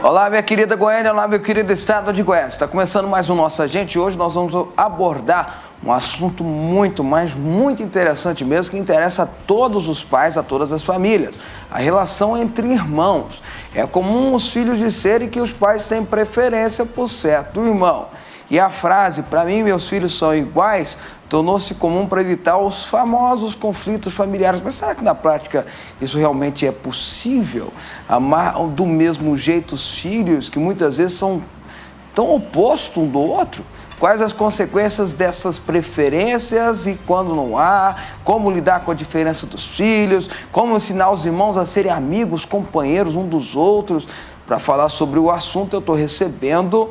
Olá, minha querida Goiânia, olá, meu querido estado de Goiás. Está começando mais um Nossa Gente e hoje nós vamos abordar um assunto muito interessante mesmo, que interessa a todos os pais, a todas as famílias. A relação entre irmãos. É comum os filhos disserem que os pais têm preferência por certo irmão. E a frase, para mim, meus filhos são iguais, tornou-se comum para evitar os famosos conflitos familiares. Mas será que na prática isso realmente é possível? Amar do mesmo jeito os filhos, que muitas vezes são tão opostos um do outro? Quais as consequências dessas preferências e quando não há? Como lidar com a diferença dos filhos? Como ensinar os irmãos a serem amigos, companheiros um dos outros? Para falar sobre o assunto, eu estou recebendo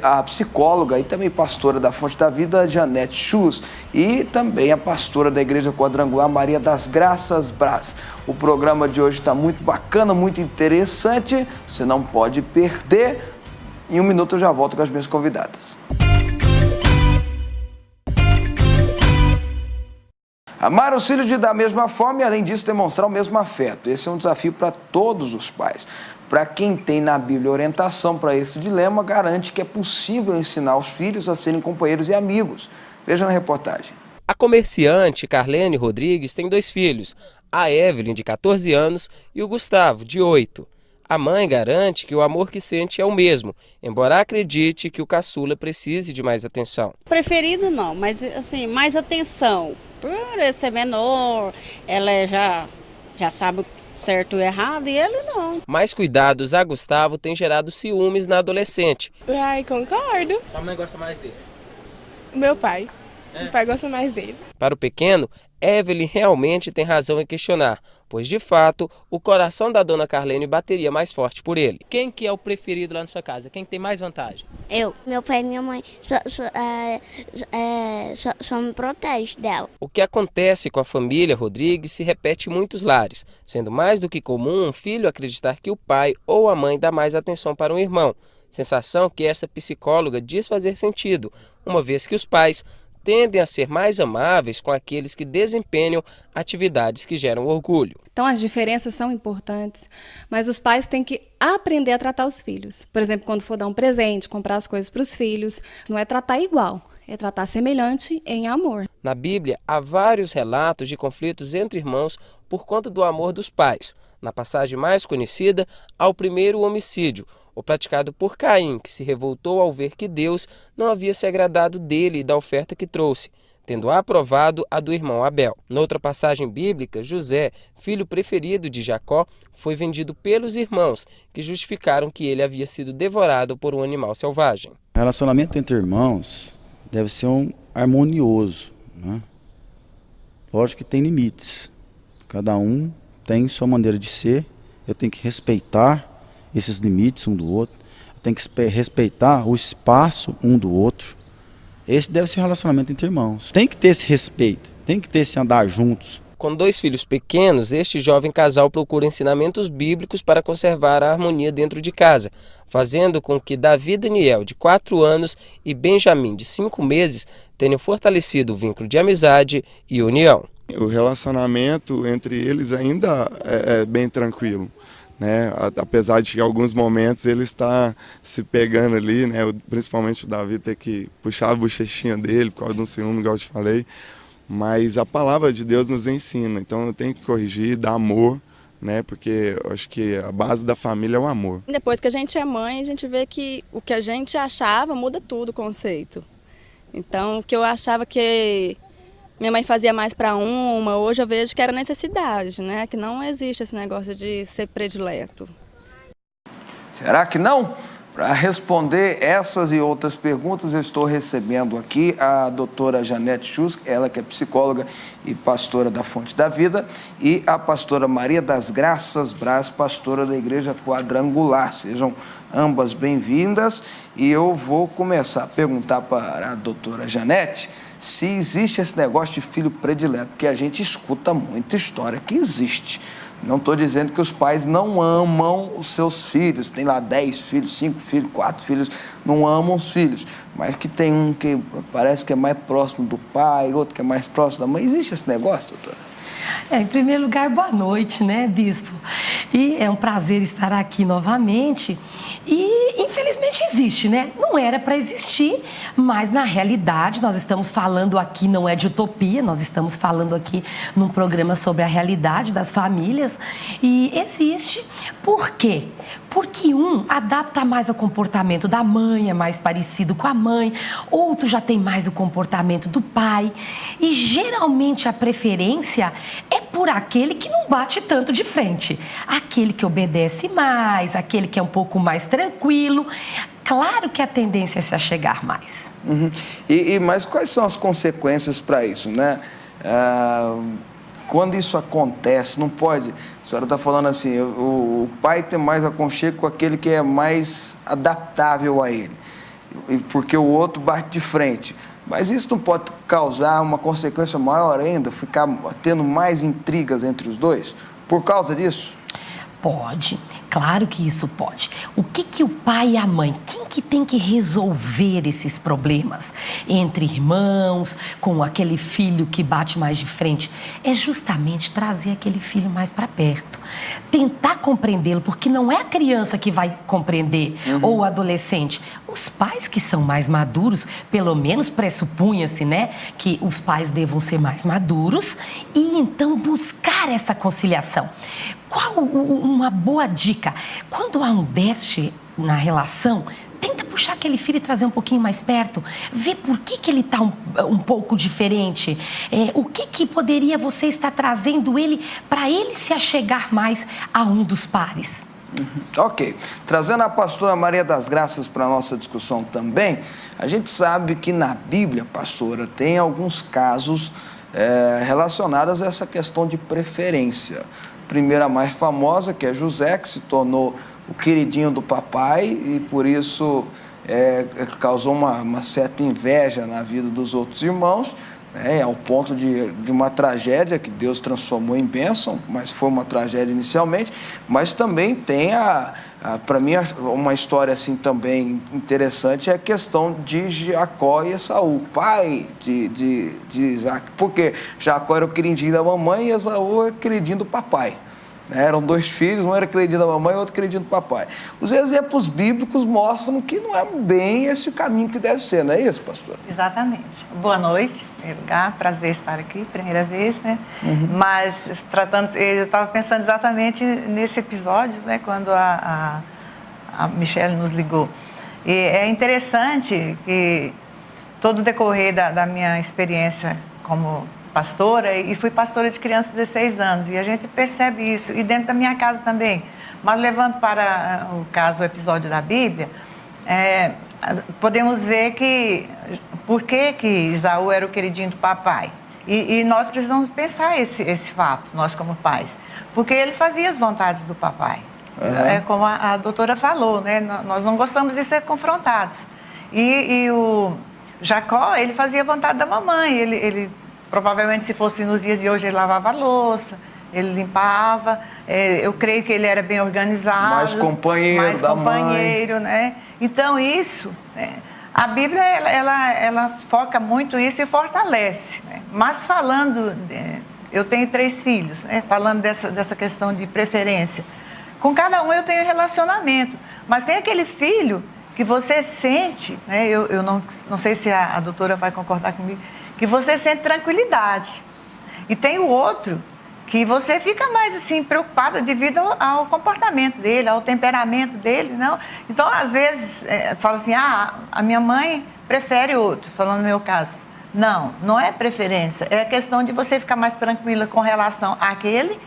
a psicóloga e também pastora da Fonte da Vida, Janete Schus, e também a pastora da Igreja Quadrangular, Maria das Graças Braz. O programa de hoje está muito bacana, muito interessante, você não pode perder. Em um minuto eu já volto com as minhas convidadas. Amar os filhos da mesma forma e, além disso, demonstrar o mesmo afeto. Esse é um desafio para todos os pais. Para quem tem na Bíblia orientação para esse dilema, garante que é possível ensinar os filhos a serem companheiros e amigos. Veja na reportagem. A comerciante Carlene Rodrigues tem 2 filhos, a Evelyn, de 14 anos, e o Gustavo, de 8. A mãe garante que o amor que sente é o mesmo, embora acredite que o caçula precise de mais atenção. Preferido não, mas assim, mais atenção. Por ele ser menor, ela já sabe certo e errado, e ele não. Mais cuidados a Gustavo tem gerado ciúmes na adolescente. Ai, concordo. Sua mãe gosta mais dele? Meu pai. Meu pai gosta mais dele. Para o pequeno, Evelyn realmente tem razão em questionar, pois de fato o coração da dona Carlene bateria mais forte por ele. Quem que é o preferido lá na sua casa? Quem tem mais vantagem? Eu. Meu pai e minha mãe só me protege dela. O que acontece com a família Rodrigues se repete em muitos lares, sendo mais do que comum um filho acreditar que o pai ou a mãe dá mais atenção para um irmão. Sensação que essa psicóloga diz fazer sentido, uma vez que os pais tendem a ser mais amáveis com aqueles que desempenham atividades que geram orgulho. Então as diferenças são importantes, mas os pais têm que aprender a tratar os filhos. Por exemplo, quando for dar um presente, comprar as coisas para os filhos, não é tratar igual, é tratar semelhante em amor. Na Bíblia, há vários relatos de conflitos entre irmãos por conta do amor dos pais. Na passagem mais conhecida, há o primeiro homicídio, o praticado por Caim, que se revoltou ao ver que Deus não havia se agradado dele e da oferta que trouxe, tendo aprovado a do irmão Abel. Noutra passagem bíblica, José, filho preferido de Jacó, foi vendido pelos irmãos, que justificaram que ele havia sido devorado por um animal selvagem. O relacionamento entre irmãos deve ser harmonioso, né? Lógico que tem limites. Cada um tem sua maneira de ser, eu tenho que respeitar esses limites um do outro, tem que respeitar o espaço um do outro. Esse deve ser o relacionamento entre irmãos. Tem que ter esse respeito, tem que ter esse andar juntos. Com 2 filhos pequenos, este jovem casal procura ensinamentos bíblicos para conservar a harmonia dentro de casa, fazendo com que Davi Daniel, de 4 anos, e Benjamin, de 5 meses, tenham fortalecido o vínculo de amizade e união. O relacionamento entre eles ainda é bem tranquilo, né? Apesar de que em alguns momentos ele está se pegando ali, né? Principalmente o Davi ter que puxar a bochechinha dele por causa de um ciúme, igual eu te falei. Mas a palavra de Deus nos ensina, então eu tenho que corrigir, dar amor, né? Porque eu acho que a base da família é o amor. Depois que a gente é mãe, a gente vê que o que a gente achava muda tudo o conceito. Então, o que eu achava que minha mãe fazia mais para uma, hoje eu vejo que era necessidade, né? Que não existe esse negócio de ser predileto. Será que não? Para responder essas e outras perguntas, eu estou recebendo aqui a doutora Janete Schus, ela que é psicóloga e pastora da Fonte da Vida, e a pastora Maria das Graças Braz, pastora da Igreja Quadrangular. Sejam ambas bem-vindas e eu vou começar a perguntar para a doutora Janete se existe esse negócio de filho predileto, porque a gente escuta muita história que existe. Não estou dizendo que os pais não amam os seus filhos, tem lá 10 filhos, 5 filhos, 4 filhos, não amam os filhos, mas que tem um que parece que é mais próximo do pai, outro que é mais próximo da mãe. Existe esse negócio, doutora? Em primeiro lugar, boa noite, né, bispo? E é um prazer estar aqui novamente. E, infelizmente, existe, né? Não era para existir, mas, na realidade, nós estamos falando aqui, não é de utopia, nós estamos falando aqui num programa sobre a realidade das famílias. E existe. Por quê? Porque um adapta mais ao comportamento da mãe, é mais parecido com a mãe, outro já tem mais o comportamento do pai. E, geralmente, a preferência é por aquele que não bate tanto de frente. Aquele que obedece mais, aquele que é um pouco mais tranquilo. Claro que a tendência é se achegar mais. Uhum. Mas quais são as consequências para isso, né? Quando isso acontece, não pode... A senhora está falando assim, o pai tem mais aconchego com aquele que é mais adaptável a ele, porque o outro bate de frente. Mas isso não pode causar uma consequência maior ainda, ficar tendo mais intrigas entre os dois, por causa disso? Pode, claro que isso pode. O que o pai e a mãe, quem que tem que resolver esses problemas entre irmãos, com aquele filho que bate mais de frente? É justamente trazer aquele filho mais para perto, tentar compreendê-lo, porque não é a criança que vai compreender, ou o adolescente. Os pais que são mais maduros, pelo menos pressupunha-se, né, que os pais devam ser mais maduros e então buscar essa conciliação. Qual uma boa dica? Quando há um déficit na relação, tenta puxar aquele filho e trazer um pouquinho mais perto. Ver por que ele está um pouco diferente. O que poderia você estar trazendo ele para ele se achegar mais a um dos pares? Ok. Trazendo a pastora Maria das Graças para a nossa discussão também, a gente sabe que na Bíblia, pastora, tem alguns casos relacionados a essa questão de preferência. Primeira mais famosa, que é José, que se tornou o queridinho do papai e por isso causou uma certa inveja na vida dos outros irmãos, ao ponto de uma tragédia que Deus transformou em bênção, mas foi uma tragédia inicialmente. Mas também tem, para mim, uma história assim também interessante, é a questão de Jacó e Esaú, pai de Isaac, porque Jacó era o queridinho da mamãe e Esaú era o queridinho do papai. Eram 2 filhos, um era queridinho da mamãe e outro queridinho do papai. Os exemplos bíblicos mostram que não é bem esse o caminho que deve ser, não é isso, pastor? Exatamente. Boa noite, em primeiro lugar, prazer estar aqui, primeira vez, né? Mas, eu estava pensando exatamente nesse episódio, né, quando a Michele nos ligou. E é interessante que todo o decorrer da minha experiência como pastora, e fui pastora de crianças de 16 anos, e a gente percebe isso, e dentro da minha casa também. Mas levando para o episódio da Bíblia, podemos ver por que Esaú era o queridinho do papai. E nós precisamos pensar esse fato, nós como pais, porque ele fazia as vontades do papai. Como a doutora falou, né? Nós não gostamos de ser confrontados. E o Jacó, ele fazia a vontade da mamãe, ele provavelmente, se fosse nos dias de hoje, ele lavava a louça, ele limpava. Eu creio que ele era bem organizado. Mais companheiro da mãe. Né? Então, isso, a Bíblia, ela foca muito isso e fortalece. Né? Mas falando, eu tenho 3 filhos, né? Falando dessa questão de preferência. Com cada um eu tenho relacionamento, mas tem aquele filho que você sente, né? Eu não sei se a doutora vai concordar comigo, que você sente tranquilidade. E tem o outro que você fica mais assim preocupada devido ao comportamento dele, ao temperamento dele, não? Então, às vezes, fala assim, a minha mãe prefere outro, falando no meu caso. Não é preferência, é questão de você ficar mais tranquila com relação àquele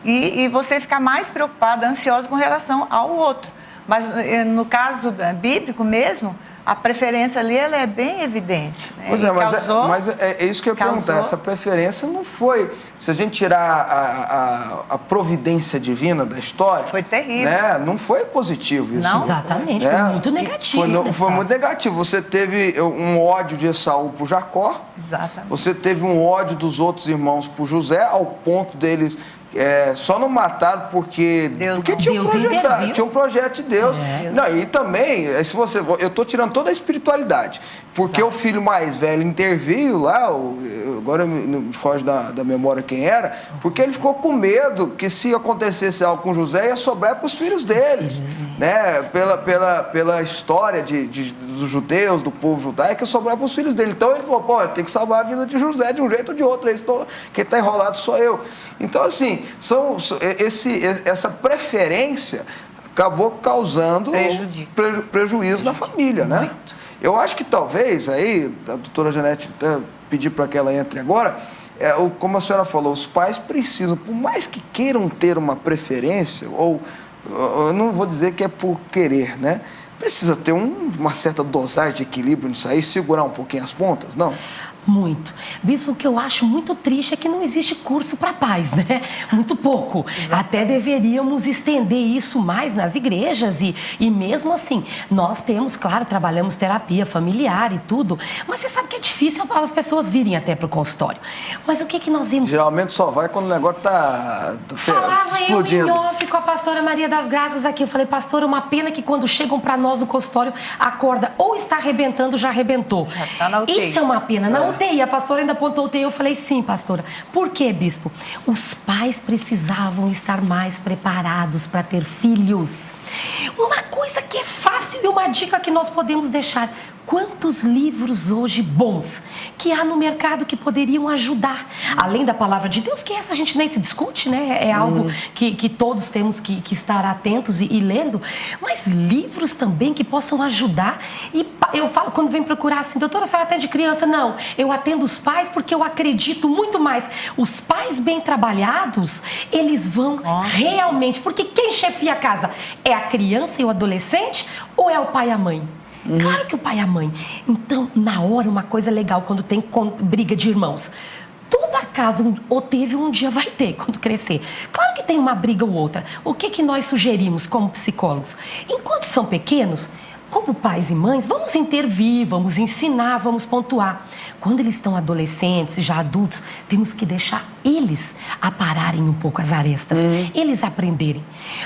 e você ficar mais preocupada, ansiosa com relação ao outro. Mas no caso bíblico mesmo, a preferência ali, ela é bem evidente. Né? Pois mas é isso que eu ia perguntar. Essa preferência não foi se a gente tirar a providência divina da história... Foi terrível. Né, não foi positivo isso. Não? Exatamente, foi muito negativo. Foi muito negativo. Você teve um ódio de Esaú por Jacó. Exatamente. Você teve um ódio dos outros irmãos por José, ao ponto deles... só não mataram porque tinha um projeto de Deus. Não, e também, se você, eu estou tirando toda a espiritualidade, porque o filho mais velho interveio lá, agora me foge da memória quem era, porque ele ficou com medo que se acontecesse algo com José, ia sobrar para os filhos deles. Né? Pela história dos judeus, do povo judaico, ia sobrar para os filhos dele. Então ele falou, tem que salvar a vida de José de um jeito ou de outro. Quem está enrolado sou eu. Então, assim, essa preferência acabou causando prejuízo na família, né? Eu acho que talvez, aí, a doutora Janete pedir para que ela entre agora, como a senhora falou, os pais precisam, por mais que queiram ter uma preferência, ou eu não vou dizer que é por querer, né? Precisa ter uma certa dosagem de equilíbrio nisso aí, segurar um pouquinho as pontas, não? Muito. Bispo, o que eu acho muito triste é que não existe curso para pais, né? Muito pouco. Até deveríamos estender isso mais nas igrejas e mesmo assim, nós temos, claro, trabalhamos terapia familiar e tudo, mas você sabe que é difícil as pessoas virem até pro consultório. Mas o que nós vimos? Geralmente só vai quando o negócio tá explodindo. Eu em off com a pastora Maria das Graças aqui, eu falei, pastora, uma pena que quando chegam para nós no consultório, a corda ou está arrebentando ou já arrebentou. Já tá na UTI. Isso é uma pena. Não UTI, a pastora ainda apontou UTI, eu falei, sim, pastora. Por quê, bispo? Os pais precisavam estar mais preparados para ter filhos. Uma coisa que é fácil e uma dica que nós podemos deixar. Quantos livros hoje bons que há no mercado que poderiam ajudar? Além da palavra de Deus, que essa a gente nem se discute, né? É algo que todos temos que estar atentos e lendo. Mas livros também que possam ajudar. E eu falo, quando vem procurar assim, doutora, a senhora atende criança? Não, eu atendo os pais porque eu acredito muito mais. Os pais bem trabalhados, eles vão realmente... Porque quem chefia a casa? É a criança e o adolescente ou é o pai e a mãe? Claro que o pai e a mãe. Então, na hora, uma coisa legal quando tem briga de irmãos. Toda casa, ou teve um dia, vai ter quando crescer. Claro que tem uma briga ou outra. O que nós sugerimos como psicólogos? Enquanto são pequenos, como pais e mães, vamos intervir, vamos ensinar, vamos pontuar. Quando eles estão adolescentes, já adultos, temos que deixar eles apararem um pouco as arestas, eles aprenderem.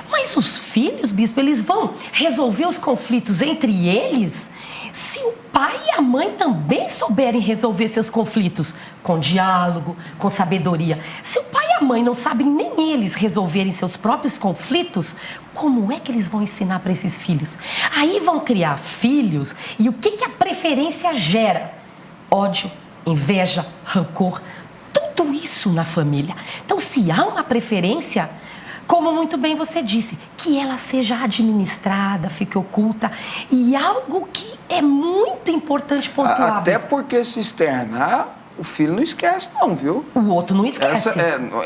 Mas os filhos, bispo, eles vão resolver os conflitos entre eles se o pai e a mãe também souberem resolver seus conflitos com diálogo, com sabedoria. Se o pai e a mãe não sabem nem eles resolverem seus próprios conflitos, como é que eles vão ensinar para esses filhos? Aí vão criar filhos e o que a preferência gera? Ódio, inveja, rancor, tudo isso na família. Então, se há uma preferência, como muito bem você disse, que ela seja administrada, fique oculta, e algo que é muito importante pontuar. Até porque se externar, o filho não esquece não, viu? O outro não esquece.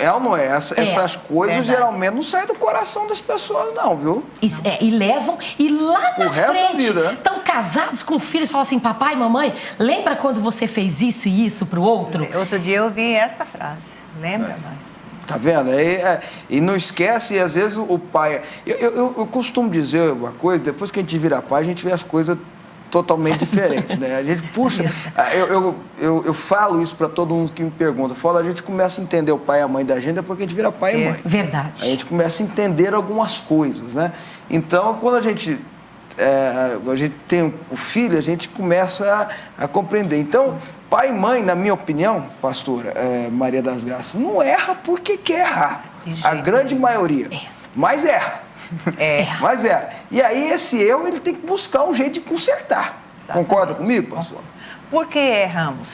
É ou não é? Essas coisas geralmente não saem do coração das pessoas não, viu? E levam, e lá na resto frente, da vida, né? Estão casados com filhos, falam assim, papai, mamãe, lembra quando você fez isso e isso pro outro? Outro dia eu ouvi essa frase, lembra, mãe? Tá vendo? E não esquece, e às vezes o pai... Eu costumo dizer uma coisa, depois que a gente vira pai, a gente vê as coisas totalmente diferentes, né? A gente puxa... Eu falo isso para todo mundo que me pergunta. Eu falo, a gente começa a entender o pai e a mãe da gente depois que a gente vira pai e mãe. Verdade. A gente começa a entender algumas coisas, né? Então, quando a gente tem o filho, a gente começa a compreender. Então, pai e mãe, na minha opinião, pastora Maria das Graças, não erra porque quer errar. A grande maioria. Mas erra. Mas erra. E aí, esse erro, ele tem que buscar um jeito de consertar. Exatamente. Concorda comigo, pastor? Por que erramos?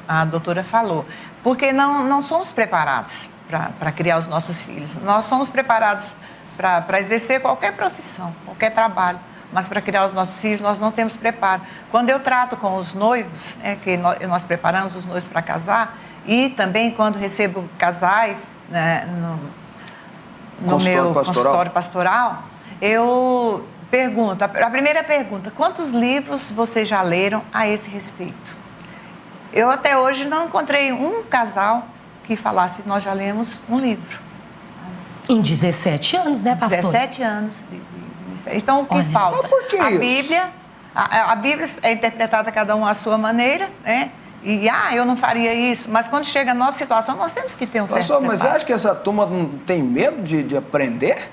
A doutora falou. Porque não somos preparados para criar os nossos filhos. Nós somos preparados para exercer qualquer profissão, qualquer trabalho. Mas para criar os nossos filhos, nós não temos preparo. Quando eu trato com os noivos, que nós preparamos os noivos para casar, e também quando recebo casais no meu consultório pastoral, eu pergunto, a primeira pergunta, quantos livros vocês já leram a esse respeito? Eu até hoje não encontrei um casal que falasse, nós já lemos um livro. Em 17 anos, né, pastor? 17 anos. Então, o que falta? Mas por que a isso? Bíblia, a Bíblia é interpretada cada um à sua maneira, né? E, eu não faria isso. Mas quando chega a nossa situação, nós temos que ter um certo Pastor, mas você preparo. acha que essa turma não tem medo de aprender?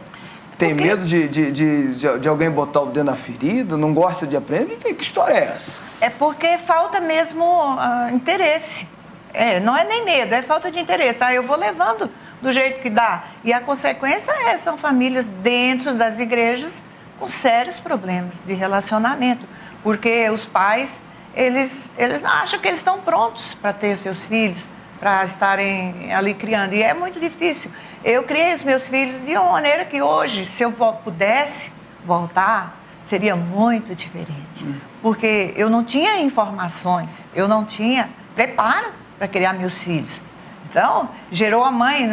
Tem medo de alguém botar o dedo na ferida? Não gosta de aprender? Que história é essa? É porque falta mesmo interesse. Não é nem medo, é falta de interesse. Eu vou levando do jeito que dá. E a consequência são famílias dentro das igrejas com sérios problemas de relacionamento. Porque os pais, eles acham que eles estão prontos para ter seus filhos, para estarem ali criando. E é muito difícil. Eu criei os meus filhos de uma maneira que hoje, se eu pudesse voltar, seria muito diferente. Porque eu não tinha informações, eu não tinha preparo para criar meus filhos. Então, gerou a mãe,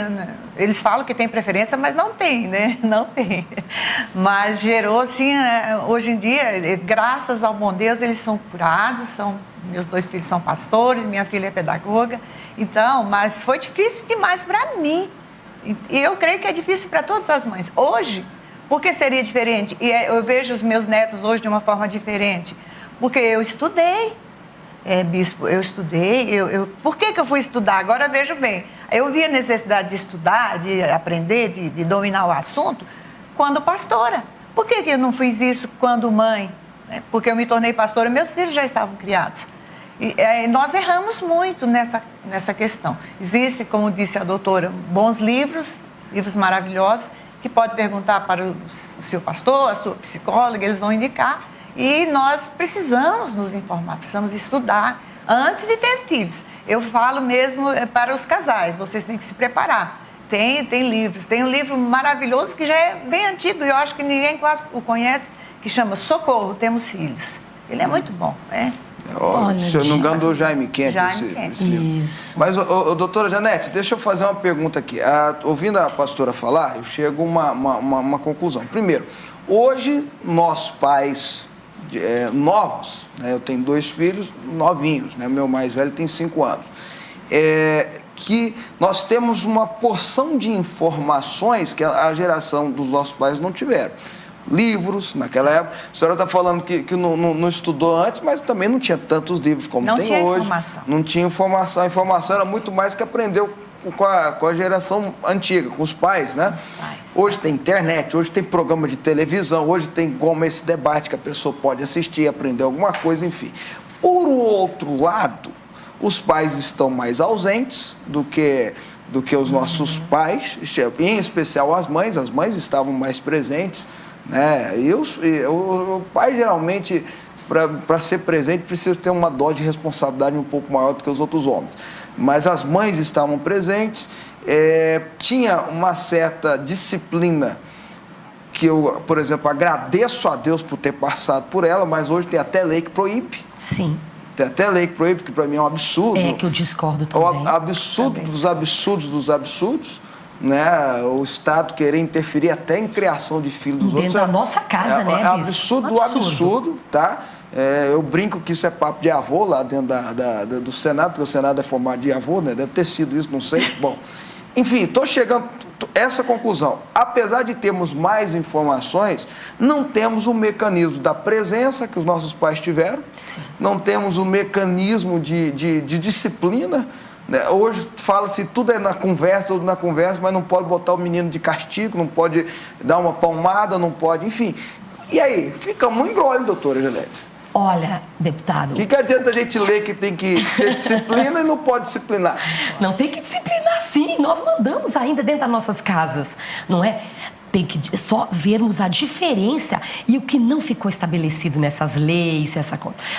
eles falam que tem preferência, mas não tem, né? Não tem. Mas gerou, assim, hoje em dia, graças ao bom Deus, eles são curados, meus 2 filhos são pastores, minha filha é pedagoga. Então, mas foi difícil demais para mim. E eu creio que é difícil para todas as mães. Hoje, por que seria diferente? E eu vejo os meus netos hoje de uma forma diferente. Porque eu estudei. Bispo, eu estudei. Por que eu fui estudar? Agora vejo bem. Eu vi a necessidade de estudar, de aprender, de dominar o assunto, quando pastora. Por que eu não fiz isso quando mãe? Porque eu me tornei pastora, meus filhos já estavam criados. E nós erramos muito nessa questão. Existem, como disse a doutora, bons livros maravilhosos, que pode perguntar para o seu pastor, a sua psicóloga, eles vão indicar. E nós precisamos nos informar, precisamos estudar antes de ter filhos. Eu falo mesmo para os casais, vocês têm que se preparar. Tem livros, tem um livro maravilhoso que já é bem antigo e eu acho que ninguém quase o conhece, que chama Socorro, Temos Filhos. Ele é muito bom, Se eu não me engano, do Jaime Kemp, esse livro. Isso. Mas, doutora Janete, deixa eu fazer uma pergunta aqui. Ouvindo a pastora falar, eu chego a uma conclusão. Primeiro, hoje, nós pais novos, né, eu tenho 2 filhos novinhos, né, meu mais velho tem 5 anos, que nós temos uma porção de informações que a geração dos nossos pais não tiveram. Livros, naquela época, a senhora está falando que não estudou antes, mas também não tinha tantos livros como tem hoje. Não tinha informação. A informação era muito mais que aprendeu com a geração antiga, com os pais, né? Hoje tem internet, hoje tem programa de televisão, hoje tem como esse debate que a pessoa pode assistir, aprender alguma coisa, enfim. Por outro lado, os pais estão mais ausentes do que os nossos pais, em especial as mães estavam mais presentes, né? E o pai, geralmente, para ser presente, precisa ter uma dose de responsabilidade um pouco maior do que os outros homens. Mas as mães estavam presentes, tinha uma certa disciplina que eu, por exemplo, agradeço a Deus por ter passado por ela, mas hoje tem até lei que proíbe. Sim. Tem até lei que proíbe, que para mim é um absurdo. Que eu discordo também. É um absurdo dos absurdos, né? O Estado querer interferir até em criação de filhos dos outros. Dentro da nossa casa, né, É absurdo do absurdo, tá? Eu brinco que isso é papo de avô lá dentro do Senado, porque o Senado é formado de avô, né? Deve ter sido isso, não sei. Bom, enfim, estou chegando a essa conclusão. Apesar de termos mais informações, não temos o mecanismo da presença que os nossos pais tiveram, sim, não temos o mecanismo de disciplina, né? Hoje fala-se tudo é na conversa, mas não pode botar o menino de castigo, não pode dar uma palmada, não pode, enfim. E aí, fica muito embrolho, doutora Janete. Olha, deputado... O que adianta a gente ler que tem que ter disciplina e não pode disciplinar? Não, tem que disciplinar sim, nós mandamos ainda dentro das nossas casas, não é? Tem que só vermos a diferença e o que não ficou estabelecido nessas leis,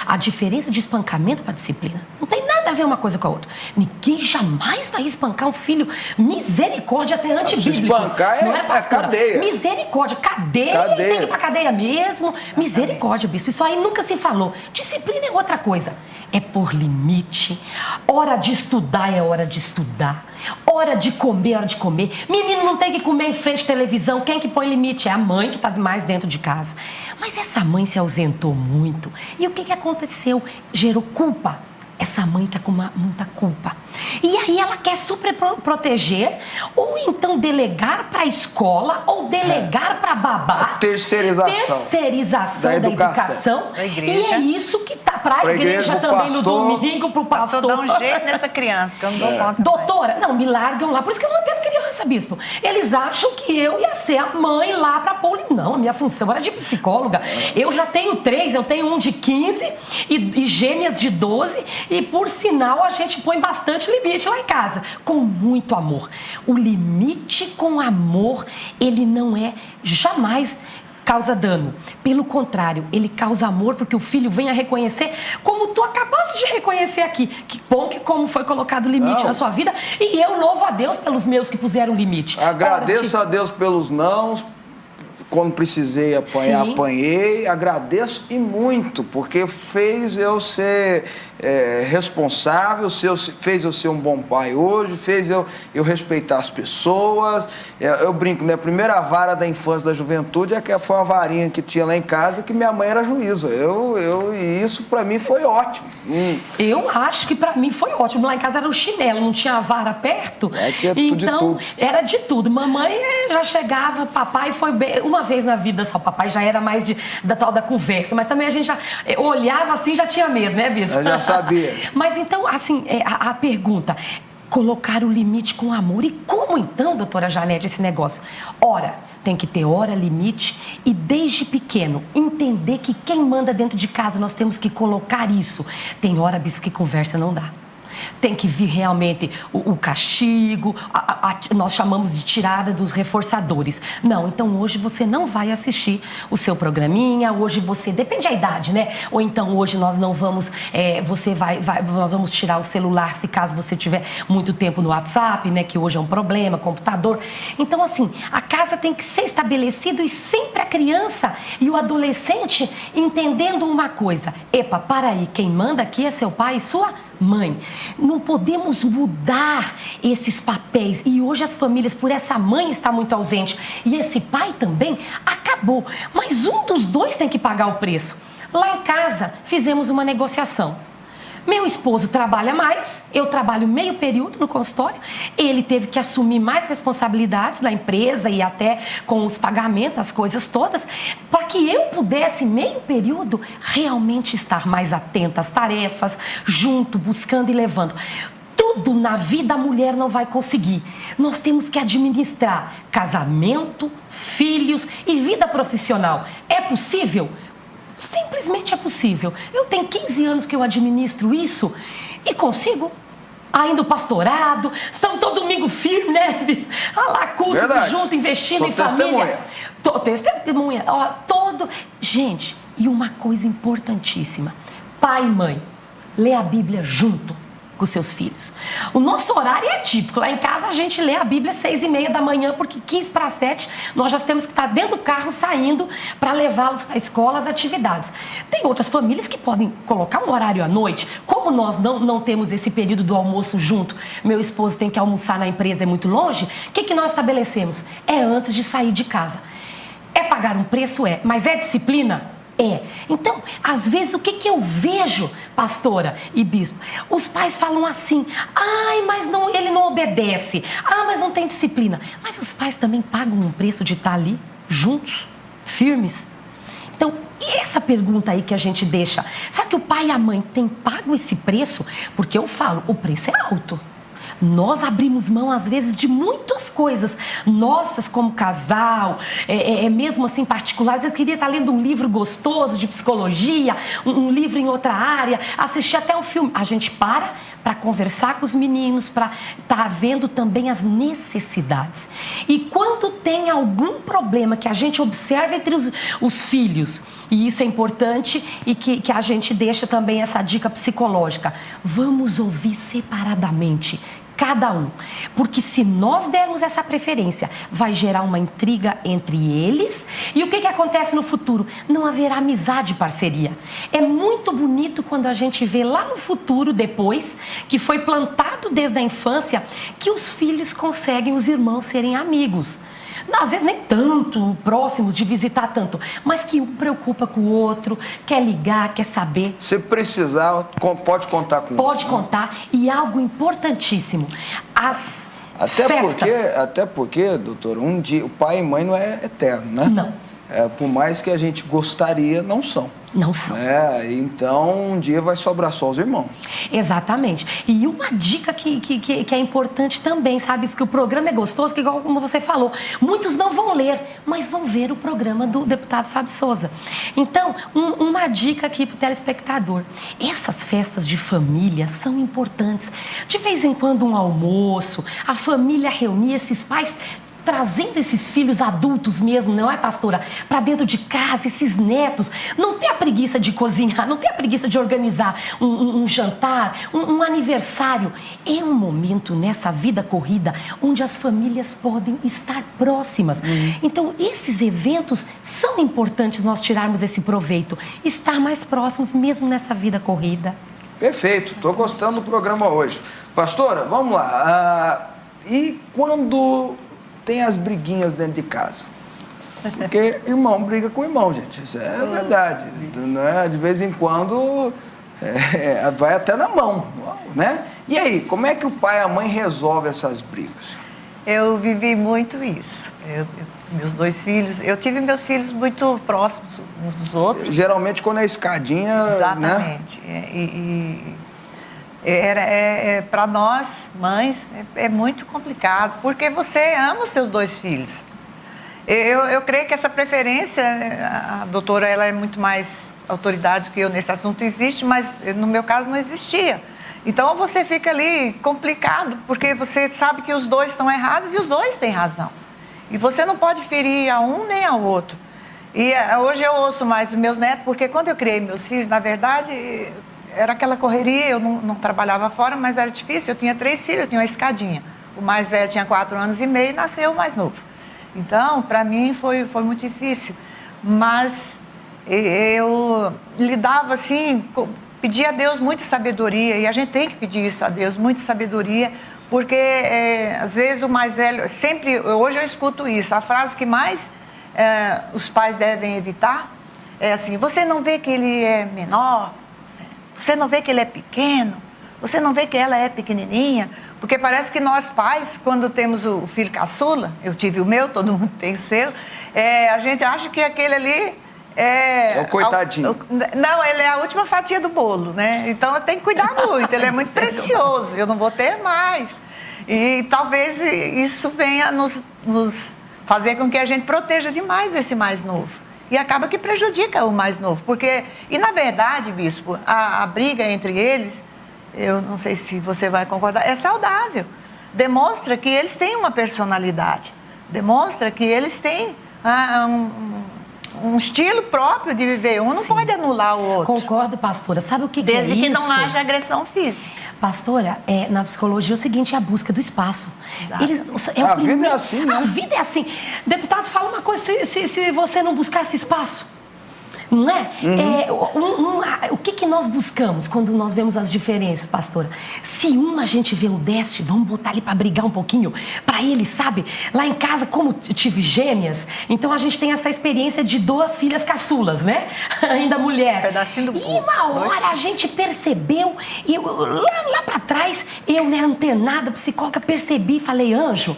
a diferença de espancamento para disciplina. Não tem nada a ver uma coisa com a outra. Ninguém jamais vai espancar um filho. Misericórdia, até antibíblico. Se espancar não é cadeia. Misericórdia, cadeia. Tem que ir pra cadeia mesmo. Misericórdia, bispo. Isso aí nunca se falou. Disciplina é outra coisa. É por limite. Hora de estudar é hora de estudar. Hora de comer é hora de comer. Menino não tem que comer em frente à televisão. Quem que põe limite? É a mãe que está mais dentro de casa. Mas essa mãe se ausentou muito. E o que aconteceu? Gerou culpa. essa mãe está com muita culpa. E aí ela quer super proteger, ou então delegar para a escola, ou delegar para babá. A terceirização da educação. Da igreja. E é isso que está para a igreja também pastor, no domingo, para o pastor. Dá um jeito nessa criança, que eu não dou conta. Doutora, não, me largam lá. Por isso que eu não atendo criança, bispo. Eles acham que eu ia ser a mãe lá para pôr. Não, a minha função era de psicóloga. Eu já tenho 3, eu tenho um de 15 e gêmeas de 12. E, por sinal, a gente põe bastante limite lá em casa, com muito amor. O limite com amor, ele não é jamais causa dano. Pelo contrário, ele causa amor porque o filho vem a reconhecer, como tu acabaste de reconhecer aqui. Que bom que como foi colocado limite na sua vida, e eu louvo a Deus pelos meus que puseram limite. Agradeço a Deus pelos nãos. Quando precisei apanhar, Sim. apanhei. Agradeço e muito, porque fez eu ser responsável, fez eu ser um bom pai hoje, fez eu respeitar as pessoas. Eu brinco, né? A primeira vara da infância e da juventude foi uma varinha que tinha lá em casa, que minha mãe era juíza. E isso pra mim foi ótimo. Eu acho que pra mim foi ótimo. Lá em casa era um chinelo, não tinha a vara perto. Tinha tudo de tudo. Era de tudo. Mamãe já chegava, papai foi bem. Uma vez na vida só, papai já era mais da tal da conversa, mas também a gente já olhava assim, já tinha medo, né, bispo? Eu já sabia. Mas então, assim, a pergunta, colocar o limite com amor. E como então, doutora Janete, esse negócio? Ora, tem que ter hora limite e desde pequeno entender que quem manda dentro de casa nós temos que colocar isso. Tem hora, bispo, que conversa não dá. Tem que vir realmente o castigo, nós chamamos de tirada dos reforçadores. Não, então hoje você não vai assistir o seu programinha, hoje você, depende da idade, né? Ou então hoje nós não vamos, nós vamos tirar o celular se caso você tiver muito tempo no WhatsApp, né? Que hoje é um problema, computador. Então assim, a casa tem que ser estabelecida e sempre a criança e o adolescente entendendo uma coisa. Epa, para aí, quem manda aqui é seu pai e sua mãe. Não podemos mudar esses papéis. E hoje as famílias, por essa mãe estar muito ausente e esse pai também, acabou. Mas um dos dois tem que pagar o preço. Lá em casa, fizemos uma negociação. Meu esposo trabalha mais, eu trabalho meio período no consultório, ele teve que assumir mais responsabilidades na empresa e até com os pagamentos, as coisas todas, para que eu pudesse, meio período, realmente estar mais atenta às tarefas, junto, buscando e levando. Tudo na vida a mulher não vai conseguir. Nós temos que administrar casamento, filhos e vida profissional. É possível? Simplesmente é possível. Eu tenho 15 anos que eu administro isso e consigo. Ainda o pastorado, estamos todo domingo firme, né? Lá, culto junto, investindo Sou em família. Testemunha. Gente, e uma coisa importantíssima. Pai e mãe, lê a Bíblia junto com seus filhos. O nosso horário é típico. Lá em casa a gente lê a Bíblia às 6h30 da manhã, porque 15:07 nós já temos que estar dentro do carro saindo para levá-los para a escola, as atividades. Tem outras famílias que podem colocar um horário à noite. Como nós não temos esse período do almoço junto, meu esposo tem que almoçar na empresa, é muito longe, o que nós estabelecemos? É antes de sair de casa. É pagar um preço? É. Mas é disciplina? É. Então, às vezes, o que eu vejo, pastora e bispo? Os pais falam assim, ai, mas não, ele não obedece, mas não tem disciplina. Mas os pais também pagam um preço de estar ali, juntos, firmes. Então, e essa pergunta aí que a gente deixa, será que o pai e a mãe têm pago esse preço? Porque eu falo, o preço é alto. Nós abrimos mão, às vezes, de muitas coisas nossas como casal, mesmo assim particulares. Eu queria estar lendo um livro gostoso de psicologia, um livro em outra área, assistir até um filme. A gente para conversar com os meninos, para estar vendo também as necessidades. E quando tem algum problema que a gente observa entre os filhos, e isso é importante e que a gente deixa também essa dica psicológica, vamos ouvir separadamente cada um, porque se nós dermos essa preferência, vai gerar uma intriga entre eles e o que acontece no futuro? Não haverá amizade e parceria. É muito bonito quando a gente vê lá no futuro, depois, que foi plantado desde a infância, que os filhos conseguem, os irmãos, serem amigos. às vezes nem tanto próximos de visitar tanto, mas que um preocupa com o outro, quer ligar, quer saber. Se precisar, pode contar com Pode contar. E algo importantíssimo, as festas. Até porque, doutor, um dia o pai e mãe não é eterno, né? Não. Por mais que a gente gostaria, não são. Não são. Então, um dia vai sobrar só os irmãos. Exatamente. E uma dica que é importante também, sabe? Que o programa é gostoso, que igual como você falou, muitos não vão ler, mas vão ver o programa do deputado Fábio Souza. Então, uma dica aqui para o telespectador. Essas festas de família são importantes. De vez em quando, um almoço, a família reunir esses pais, trazendo esses filhos adultos mesmo, não é, pastora? Para dentro de casa, esses netos. Não tem a preguiça de cozinhar, não tem a preguiça de organizar um jantar, um aniversário. É um momento nessa vida corrida onde as famílias podem estar próximas. Então, esses eventos são importantes nós tirarmos esse proveito. Estar mais próximos mesmo nessa vida corrida. Perfeito, estou gostando do programa hoje. Pastora, vamos lá. E quando tem as briguinhas dentro de casa? Porque irmão briga com irmão, gente. Isso é verdade. Né? De vez em quando vai até na mão, né? E aí, como é que o pai e a mãe resolvem essas brigas? Eu vivi muito isso. Meus 2 filhos, eu tive meus filhos muito próximos uns dos outros. Geralmente quando é escadinha, exatamente. Né? Para nós, mães, é muito complicado, porque você ama os seus 2 filhos. Eu creio que essa preferência, a doutora ela é muito mais autoridade do que eu nesse assunto, existe, mas no meu caso não existia. Então você fica ali complicado, porque você sabe que os 2 estão errados e os 2 têm razão. E você não pode ferir a um nem ao outro. E hoje eu ouço mais os meus netos, porque quando eu criei meus filhos, na verdade, era aquela correria, eu não trabalhava fora, mas era difícil. Eu tinha 3 filhos, eu tinha uma escadinha. O mais velho tinha 4 anos e meio e nasceu o mais novo. Então, para mim, foi muito difícil. Mas eu lidava assim, pedia a Deus muita sabedoria, e a gente tem que pedir isso a Deus, muita sabedoria, porque às vezes o mais velho, hoje eu escuto isso, a frase que mais os pais devem evitar é assim: você não vê que ele é menor? Você não vê que ele é pequeno? Você não vê que ela é pequenininha? Porque parece que nós pais, quando temos o filho caçula, eu tive o meu, todo mundo tem o seu, a gente acha que aquele ali é o coitadinho. Não, ele é a última fatia do bolo, né? Então eu tenho que cuidar muito, ele é muito precioso, eu não vou ter mais. E talvez isso venha nos fazer com que a gente proteja demais esse mais novo. E acaba que prejudica o mais novo, porque, e na verdade, bispo, a briga entre eles, eu não sei se você vai concordar, é saudável. Demonstra que eles têm uma personalidade, demonstra que eles têm um estilo próprio de viver. Um não pode anular o outro. Concordo, pastora. Sabe o que é isso? Desde que não haja agressão física. Pastora, na psicologia é o seguinte, é a busca do espaço. A vida é assim, né? A vida é assim. Deputado, fala uma coisa, se você não buscasse espaço, não é? O que nós buscamos quando nós vemos as diferenças, pastora? Se a gente vê o deste, vamos botar ali para brigar um pouquinho, para ele, sabe? Lá em casa, como tive gêmeas, então a gente tem essa experiência de 2 filhas caçulas, né? Ainda mulher. Pedacinho do E uma hora a gente percebeu, e lá para trás, eu, né, antenada, psicóloga, percebi e falei: Anjo,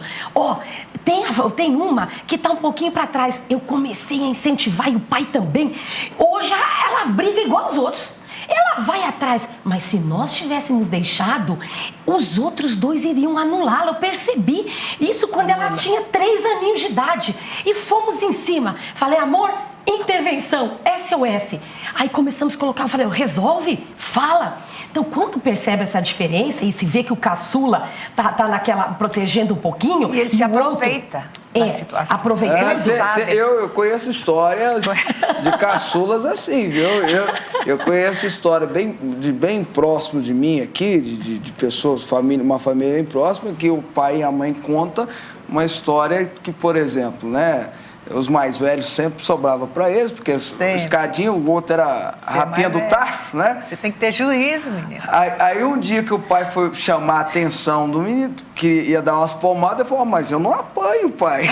tem uma que tá um pouquinho para trás. Eu comecei a incentivar, e o pai também. Hoje ela briga igual aos outros. Ela vai atrás. Mas se nós tivéssemos deixado, os outros 2 iriam anulá-la. Eu percebi isso quando ela tinha 3 aninhos de idade. E fomos em cima. Falei: amor, intervenção, SOS. Aí começamos a colocar, eu falei: resolve, fala. Então, quando percebe essa diferença e se vê que o caçula tá naquela, protegendo um pouquinho... E ele se aproveita da situação. Aproveitando. Eu conheço histórias de caçulas assim, viu? Eu conheço história bem próximo de mim aqui, de pessoas, uma família bem próxima, que o pai e a mãe contam uma história que, por exemplo, né, os mais velhos sempre sobrava para eles, porque escadinha, o outro era a rapinha do tacho, né? Você tem que ter juízo, menino. Aí um dia que o pai foi chamar a atenção do menino, que ia dar umas palmadas, ele falou, mas eu não apanho, pai.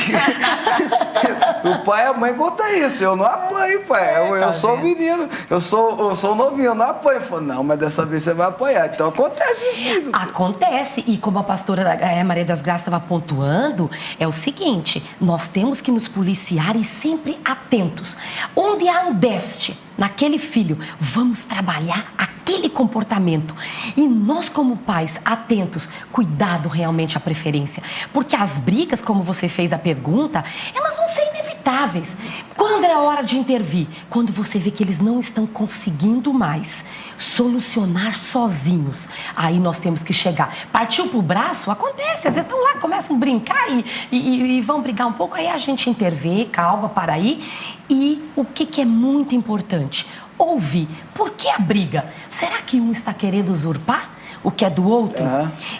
O pai e a mãe contam isso, eu não apanho, pai. Eu sou menino, eu sou novinho, eu não apanho. Eu falei, não, mas dessa vez você vai apanhar. Então acontece isso. Acontece, e como a pastora Maria das Graças estava pontuando, é o seguinte, nós temos que nos policiar e sempre atentos. Onde há um déficit naquele filho, vamos trabalhar aquele comportamento. E nós, como pais, atentos, cuidado realmente à preferência. Porque as brigas, como você fez a pergunta, elas vão ser inevitáveis. Quando é a hora de intervir? Quando você vê que eles não estão conseguindo mais solucionar sozinhos. Aí nós temos que chegar. Partiu pro braço? Acontece. Às vezes estão lá, começam a brincar e vão brigar um pouco. Aí a gente intervê, calma, para aí. E o que é muito importante? Ouvir. Por que a briga? Será que um está querendo usurpar o que é do outro?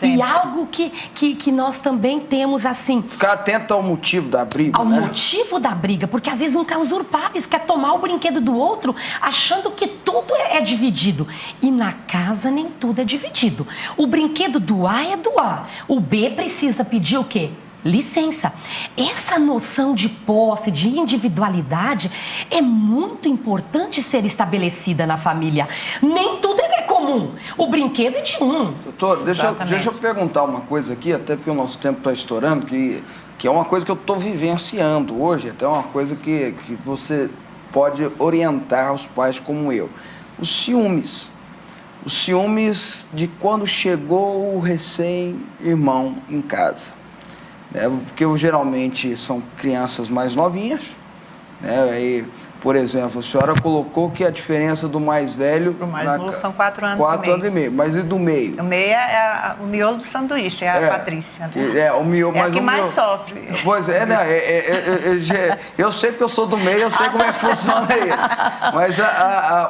E algo que nós também temos assim... Ficar atento ao motivo da briga, ao motivo da briga, porque às vezes um quer usurpar, isso quer tomar o brinquedo do outro, achando que tudo é dividido. E na casa nem tudo é dividido. O brinquedo do A é do A. O B precisa pedir o quê? Licença. Essa noção de posse, de individualidade é muito importante ser estabelecida na família. Nem tudo é comum. O brinquedo é de um. Doutor, deixa eu perguntar uma coisa aqui, até porque o nosso tempo está estourando, que é uma coisa que eu estou vivenciando hoje, até uma coisa que você pode orientar os pais como eu. Os ciúmes. Os ciúmes de quando chegou o recém-irmão em casa. Porque geralmente são crianças mais novinhas, né? E, por exemplo, a senhora colocou que a diferença do mais velho... Para o mais novo são 4 anos 4 anos e meio. Mas e do meio? O meio é o miolo do sanduíche, é a Patrícia. Né? O miolo, é a que mais sofre. Pois é, né? Eu sei que eu sou do meio, eu sei como é que funciona isso.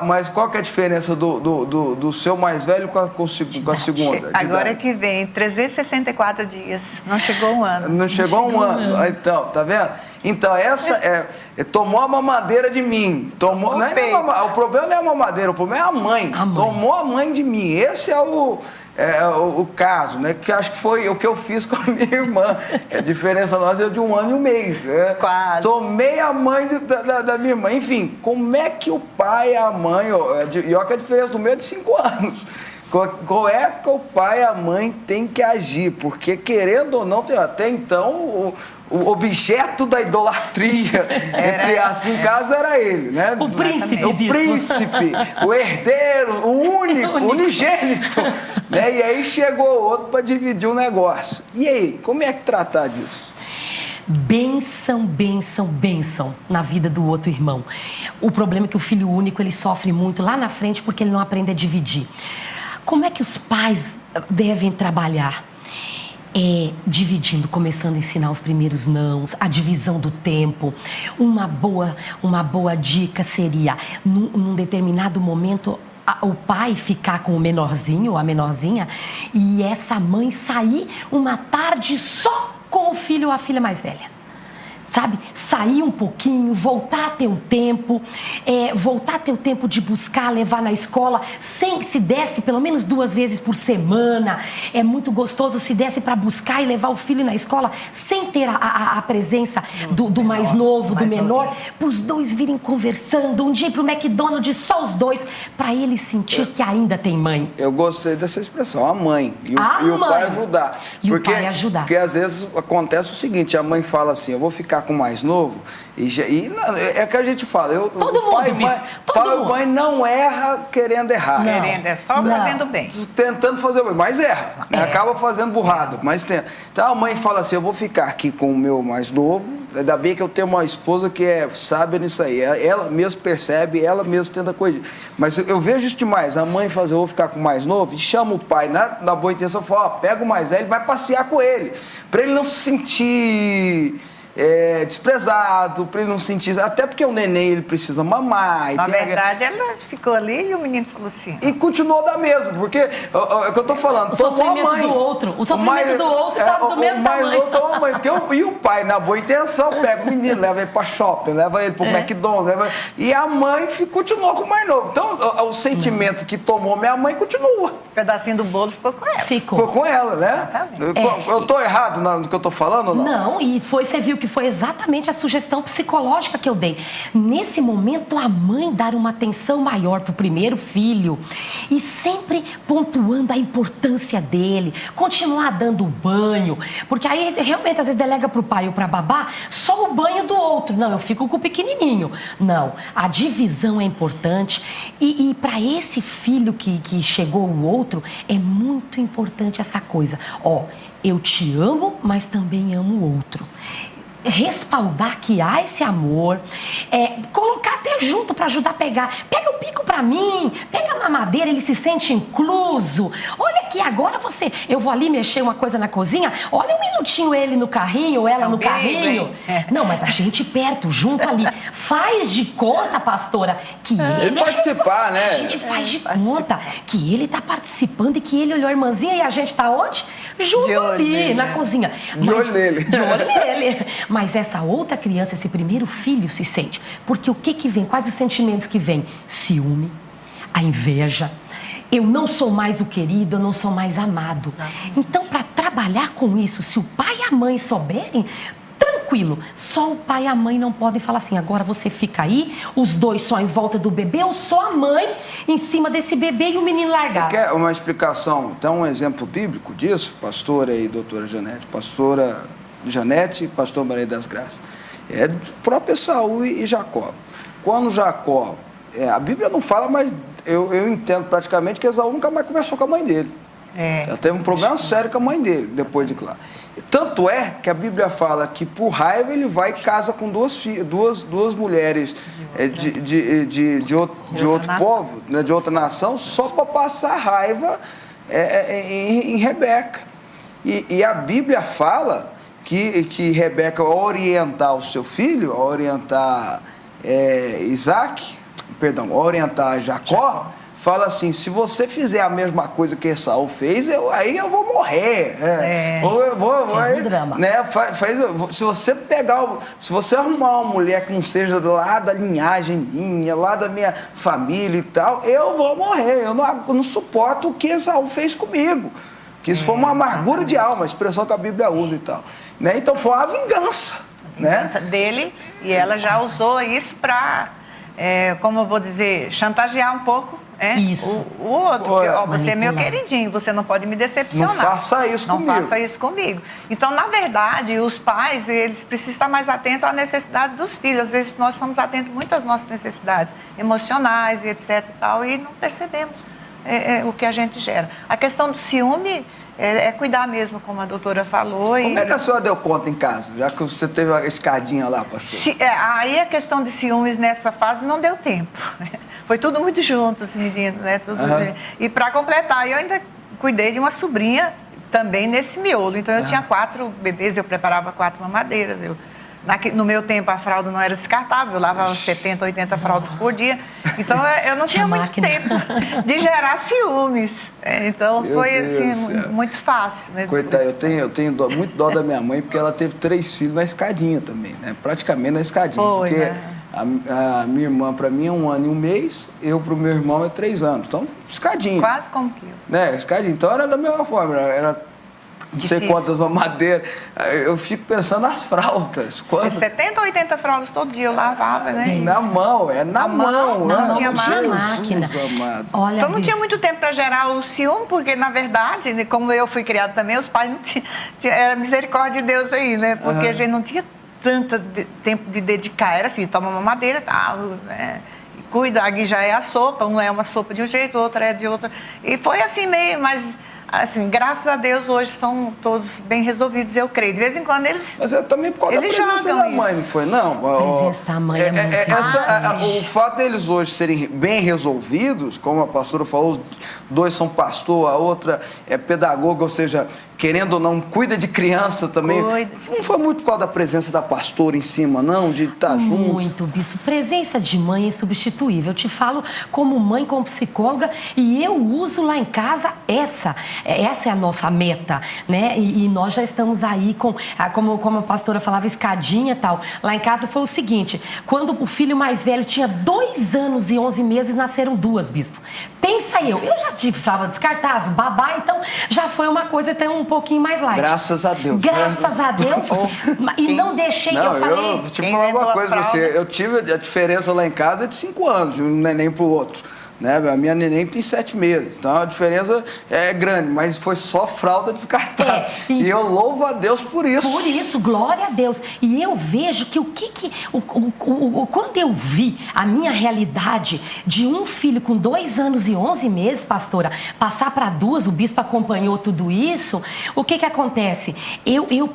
Mas qual que é a diferença do seu mais velho com a segunda? Agora que vem, 364 dias. Não chegou um ano. Não chegou um ano. Então, tá vendo? Então, essa tomou a mamadeira de mim. O problema não é a mamadeira, o problema é a mãe. Tomou a mãe de mim. Esse é o caso, né? Que acho que foi o que eu fiz com a minha irmã. A diferença nossa é de 1 ano e 1 mês. Né? Quase. Tomei a mãe da minha irmã. Enfim, como é que o pai e a mãe... E olha que a diferença do meu é de 5 anos. Qual é que o pai e a mãe têm que agir? Porque, querendo ou não, até então... O objeto da idolatria, entre aspas, em casa era ele, né? O príncipe. O príncipe, o herdeiro, o único, o unigênito. Né? E aí chegou outro para dividir o negócio. E aí, como é que tratar disso? Bênção, bênção, bênção na vida do outro irmão. O problema é que o filho único, ele sofre muito lá na frente porque ele não aprende a dividir. Como é que os pais devem trabalhar? Dividindo, começando a ensinar os primeiros nãos, a divisão do tempo. Uma boa dica seria, num determinado momento, o pai ficar com o menorzinho ou a menorzinha e essa mãe sair uma tarde só com o filho ou a filha mais velha. Sabe? Sair um pouquinho, voltar a ter um tempo, de buscar, levar na escola, se desse pelo menos 2 vezes por semana. É muito gostoso se desse para buscar e levar o filho na escola sem ter a presença do mais novo, do menor, para os dois virem conversando, um dia ir para o McDonald's, só os dois, para ele sentir que ainda tem mãe. Eu gostei dessa expressão, a mãe. E o pai ajudar. O pai ajudar. Porque às vezes acontece o seguinte, a mãe fala assim, eu vou ficar com o mais novo, é que a gente fala, pai e mãe não erra querendo errar. Querendo, é só fazendo bem. Tentando fazer o bem, mas erra. Né? Acaba fazendo burrada, mas tenta. Então a mãe fala assim, eu vou ficar aqui com o meu mais novo, ainda bem que eu tenho uma esposa que é sábia nisso aí, ela mesma percebe, ela mesma tenta corrigir. Mas eu vejo isso demais, a mãe faz, eu vou ficar com o mais novo, e chama o pai, na boa intenção, fala, pega o mais velho, vai passear com ele, para ele não se sentir... desprezado, para ele não sentir... Até porque o neném, ele precisa mamar. Na verdade, ela ficou ali e o menino falou assim... E continuou da mesma, porque é o que eu tô falando. O sofrimento do outro. O sofrimento do outro estava do mesmo tamanho. E o pai, na boa intenção, pega o menino, leva ele para shopping, leva ele para o McDonald's, e a mãe continuou com o mais novo. Então, o sentimento que tomou minha mãe continua. Um pedacinho do bolo ficou com ela. Ficou com ela, né? Eu tô errado no que eu tô falando ou não? Não, e você viu que foi exatamente a sugestão psicológica que eu dei. Nesse momento, a mãe dar uma atenção maior pro primeiro filho e sempre pontuando a importância dele, continuar dando banho, porque aí realmente às vezes delega pro pai ou pra babá só o banho do outro. Não, eu fico com o pequenininho. Não, a divisão é importante e para esse filho que chegou o outro, é muito importante essa coisa. Eu te amo, mas também amo o outro. Respaldar que há esse amor, colocar até junto para ajudar a pegar. Pega o pico para mim, pega a mamadeira, ele se sente incluso. Olha aqui, agora eu vou ali mexer uma coisa na cozinha, olha um minutinho ele no carrinho, ou ela no carrinho. Não, mas a gente perto, junto ali. Faz de conta, pastora, que ele participar, né? A gente faz de conta que ele tá participando e que ele olhou a irmãzinha e a gente tá onde? Junto ali, na cozinha. De olho nele. De olho nele. Mas essa outra criança, esse primeiro filho se sente. Porque o que vem? Quais os sentimentos que vêm? Ciúme, a inveja. Eu não sou mais o querido, eu não sou mais amado. Então, para trabalhar com isso, se o pai e a mãe souberem, tranquilo. Só o pai e a mãe não podem falar assim, agora você fica aí, os dois só em volta do bebê, ou só a mãe em cima desse bebê e o menino largado. Você quer uma explicação, então um exemplo bíblico disso, pastora e doutora Janete, pastora Janete e pastor Maria das Graças? É do próprio Esaú e Jacó. Quando Jacó, a Bíblia não fala, mas eu entendo praticamente que Esaú nunca mais conversou com a mãe dele. Ela teve um problema sério com a mãe dele, depois de claro. Tanto é que a Bíblia fala que por raiva ele vai e casa com duas mulheres de outro povo, né, de outra nação, só para passar raiva em Rebeca. E a Bíblia fala que Rebeca, ao orientar o seu filho, ao orientar ao orientar Jacó, fala assim, se você fizer a mesma coisa que Esaú fez, aí eu vou morrer. Se você arrumar uma mulher que não seja lá da linhagem minha, lá da minha família e tal, eu vou morrer. Eu não suporto o que Esaú fez comigo. Que isso foi uma amargura de alma, a expressão que a Bíblia usa e tal. Né? Então foi uma vingança. Vingança dele, e ela já usou isso para, como eu vou dizer, chantagear um pouco isso. O outro. Você é meu queridinho, você não pode me decepcionar. Não faça isso comigo. Não faça isso comigo. Então, na verdade, os pais, eles precisam estar mais atentos à necessidade dos filhos. Às vezes nós estamos atentos muito às nossas necessidades emocionais e etc. e tal, e não percebemos o que a gente gera. A questão do ciúme é cuidar mesmo, como a doutora falou. Como é que a senhora deu conta em casa, já que você teve uma escadinha lá, pastor? Aí a questão de ciúmes nessa fase não deu tempo. Foi tudo muito junto, os meninos, né? E para completar, eu ainda cuidei de uma sobrinha também nesse miolo. Então eu tinha 4 bebês, eu preparava 4 mamadeiras. No meu tempo a fralda não era descartável, eu lavava 70, 80 fraldas por dia. Então eu não tinha muito tempo de gerar ciúmes. Então foi assim, muito fácil. Né? Coitada, eu tenho muito dó da minha mãe, porque ela teve 3 filhos na escadinha também, né? Praticamente na escadinha. Foi, porque né? a minha irmã, para mim, é 1 ano e 1 mês, eu para o meu irmão é 3 anos. Então, escadinha. Quase como que eu. Né? Escadinha. Então era da mesma forma, era não sei quantas mamadeiras. Eu fico pensando nas fraldas. 70 ou 80 fraldas todo dia eu lavava, né? Na mão, na mão. Não tinha máquina. Olha, então não tinha muito tempo para gerar o ciúme, porque na verdade, como eu fui criada também, os pais não tinham. Era misericórdia de Deus aí, né? Porque a gente não tinha tanto tempo de dedicar. Era assim, toma uma madeira, tal, né? Cuida, aqui já é a sopa, uma é uma sopa de um jeito, outra é de outra. E foi assim meio, mas assim, graças a Deus, hoje são todos bem resolvidos, eu creio. De vez em quando eles... Mas é também por causa da presença da mãe, não foi, não? A presença da mãe é muito o fato deles hoje serem bem resolvidos, como a pastora falou, os dois são pastor, a outra é pedagoga, ou seja, querendo ou não, cuida de criança também. Não foi muito por causa da presença da pastora em cima, não? De estar junto? Muito, bispo. Presença de mãe é insubstituível. Eu te falo como mãe, como psicóloga, e eu uso lá em casa essa é a nossa meta, né? E nós já estamos aí como a pastora falava, escadinha e tal. Lá em casa foi o seguinte, quando o filho mais velho tinha 2 anos e 11 meses, nasceram 2, bispo. Pensa eu já tive fralda descartável, babá, então já foi uma coisa até um pouquinho mais light. Graças a Deus. Graças a Deus. E não deixei, eu falei... Eu vou te falar uma coisa pra você, eu tive a diferença lá em casa de 5 anos, de um neném pro outro. Né? A minha neném tem 7 meses, então a diferença é grande, mas foi só fralda descartável. E eu louvo a Deus por isso. Por isso, glória a Deus. E eu vejo que quando eu vi a minha realidade de um filho com 2 anos e 11 meses, pastora, passar para 2, o bispo acompanhou tudo isso, o que acontece?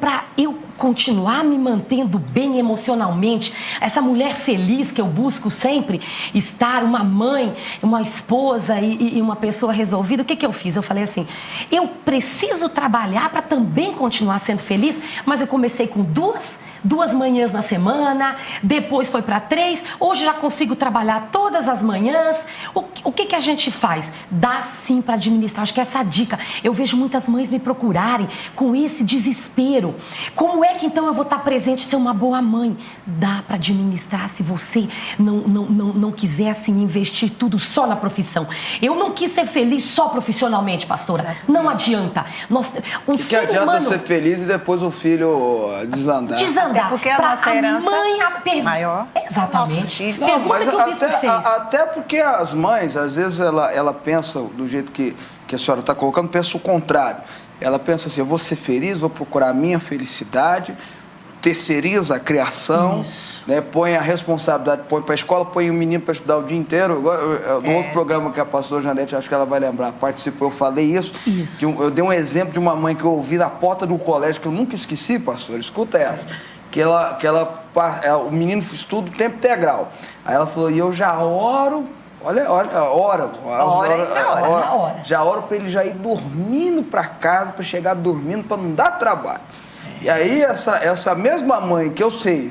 Para eu continuar me mantendo bem emocionalmente, essa mulher feliz que eu busco sempre, estar uma mãe, uma esposa e uma pessoa resolvida, o que eu fiz? Eu falei assim, eu preciso trabalhar para também continuar sendo feliz, mas eu comecei com 2 manhãs na semana, depois foi para 3, hoje já consigo trabalhar todas as manhãs. O que a gente faz? Dá sim para administrar, acho que essa dica. Eu vejo muitas mães me procurarem com esse desespero. Como é que então eu vou estar presente, ser uma boa mãe? Dá para administrar se você não quiser assim investir tudo só na profissão. Eu não quis ser feliz só profissionalmente, pastora. Não adianta. Que adianta ser feliz e depois o filho desandar? É porque a nossa herança maior. Exatamente. Não, mas até porque as mães, às vezes, ela pensa do jeito que a senhora está colocando, pensa o contrário. Ela pensa assim, eu vou ser feliz, vou procurar a minha felicidade, terceiriza a criação, né, põe a responsabilidade, põe para a escola, põe o menino para estudar o dia inteiro. No outro programa que a pastora Janete, acho que ela vai lembrar, participou, eu falei isso. Eu dei um exemplo de uma mãe que eu ouvi na porta do colégio, que eu nunca esqueci, pastor, escuta essa. O menino estuda o tempo integral. Aí ela falou, e eu já oro, já oro para ele já ir dormindo para casa, para chegar dormindo, para não dar trabalho. E aí essa mesma mãe, que eu sei,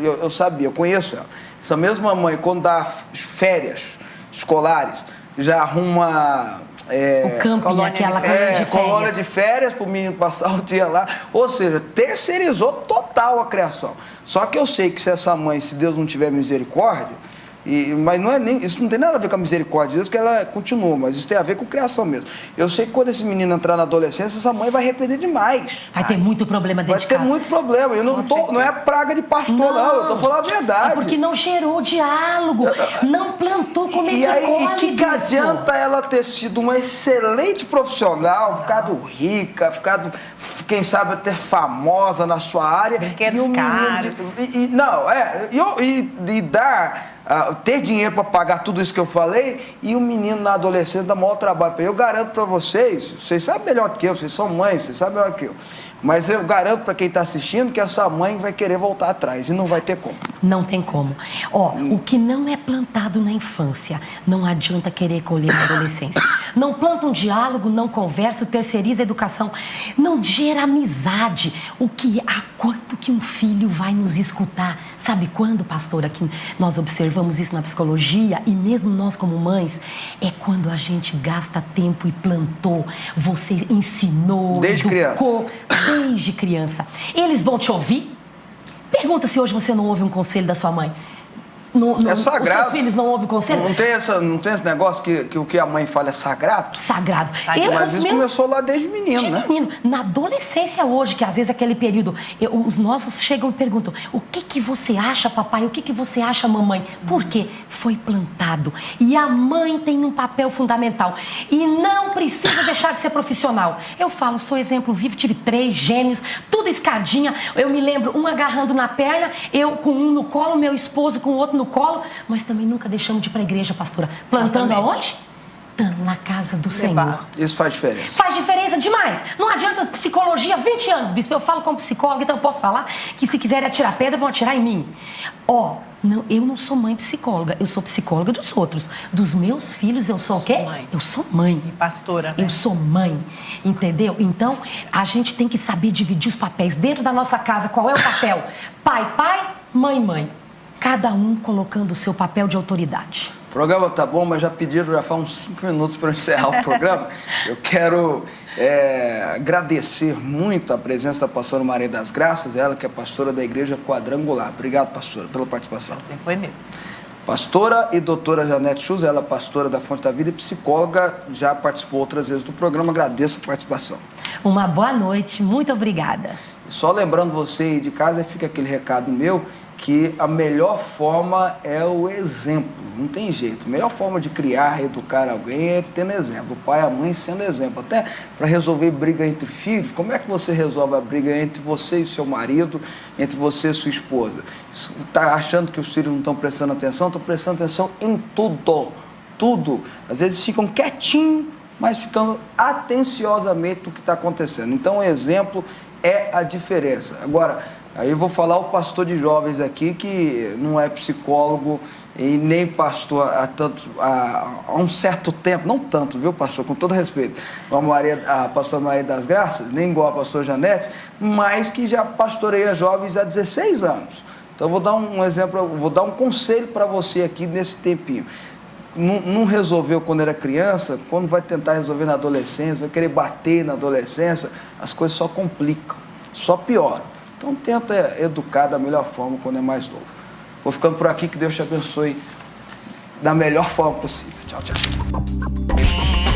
eu sabia, eu conheço ela, essa mesma mãe, quando dá férias escolares, já arruma... o camping, aquela colônia de férias para o menino passar o dia lá. Ou seja, terceirizou total a criação. Só que eu sei que se essa mãe, se Deus não tiver misericórdia, mas não é nem, isso não tem nada a ver com a misericórdia de Deus, que ela continua, mas isso tem a ver com criação mesmo. Eu sei que quando esse menino entrar na adolescência, essa mãe vai arrepender demais. Vai ter muito problema dentro de casa. Vai ter muito problema. Eu não é praga de pastor, não. Eu tô falando a verdade. É porque não gerou diálogo, não plantou como E que adianta ela ter sido uma excelente profissional, ficado rica, quem sabe, até famosa na sua área. E o menino... ter dinheiro para pagar tudo isso que eu falei, e o menino na adolescência dá maior trabalho. Eu garanto para vocês sabem melhor do que eu, vocês são mães, vocês sabem melhor do que eu. Mas eu garanto para quem está assistindo que essa mãe vai querer voltar atrás e não vai ter como. Não tem como. O que não é plantado na infância, não adianta querer colher na adolescência. Não planta um diálogo, não conversa, terceiriza a educação, não gera amizade. Quanto que um filho vai nos escutar? Sabe quando, pastora, que nós observamos isso na psicologia e mesmo nós como mães? É quando a gente gasta tempo e plantou, você ensinou, desde criança. Eles vão te ouvir? Pergunta se hoje você não ouve um conselho da sua mãe. É sagrado. Os seus filhos não ouvem conselho? Não tem esse negócio que o que a mãe fala é sagrado? Sagrado. Mas isso começou lá desde menino, né? Na adolescência hoje, que às vezes é aquele período, os nossos chegam e perguntam, o que você acha, papai? O que você acha, mamãe? Por quê? Foi plantado. E a mãe tem um papel fundamental. E não precisa deixar de ser profissional. Eu falo, sou exemplo vivo, tive 3 gêmeos, tudo escadinha. Eu me lembro, um agarrando na perna, eu com um no colo, meu esposo com o outro no colo, mas também nunca deixamos de ir para a igreja, pastora. Plantando aonde? estando na casa do Senhor. Isso faz diferença. Faz diferença demais. Não adianta psicologia 20 anos, bispo. Eu falo como psicóloga, então eu posso falar que se quiserem atirar pedra, vão atirar em mim. Não, eu não sou mãe psicóloga, eu sou psicóloga dos outros. Dos meus filhos, eu sou o quê? Mãe. Eu sou mãe. E pastora, né? Eu sou mãe, entendeu? Então, a gente tem que saber dividir os papéis. Dentro da nossa casa, qual é o papel? Pai, pai, mãe, mãe. Cada um colocando o seu papel de autoridade. O programa tá bom, mas já pediram, já faz uns 5 minutos para eu encerrar o programa. Eu quero agradecer muito a presença da pastora Maria das Graças, ela que é pastora da Igreja Quadrangular. Obrigado, pastora, pela participação. Sempre foi mesmo. Pastora e doutora Janete Schultz, ela é pastora da Fonte da Vida e psicóloga, já participou outras vezes do programa, agradeço a participação. Uma boa noite, muito obrigada. E só lembrando você aí de casa, fica aquele recado meu, que a melhor forma é o exemplo, não tem jeito. A melhor forma de criar, educar alguém é tendo exemplo, o pai e a mãe sendo exemplo. Até para resolver briga entre filhos, como é que você resolve a briga entre você e seu marido, entre você e sua esposa? Está achando que os filhos não estão prestando atenção? Estão prestando atenção em tudo, tudo. Às vezes ficam quietinhos, mas ficando atenciosamente do que está acontecendo. Então o exemplo é a diferença. Agora, aí eu vou falar o pastor de jovens aqui, que não é psicólogo e nem pastor há um certo tempo, não tanto, viu, pastor, com todo respeito, a pastora Maria das Graças, nem igual a pastora Janete, mas que já pastoreia jovens há 16 anos. Então eu vou dar um exemplo, vou dar um conselho para você aqui nesse tempinho. Não resolveu quando era criança, quando vai tentar resolver na adolescência, vai querer bater na adolescência, as coisas só complicam, só pioram. Então tenta educar da melhor forma quando é mais novo. Vou ficando por aqui, que Deus te abençoe da melhor forma possível. Tchau, tchau.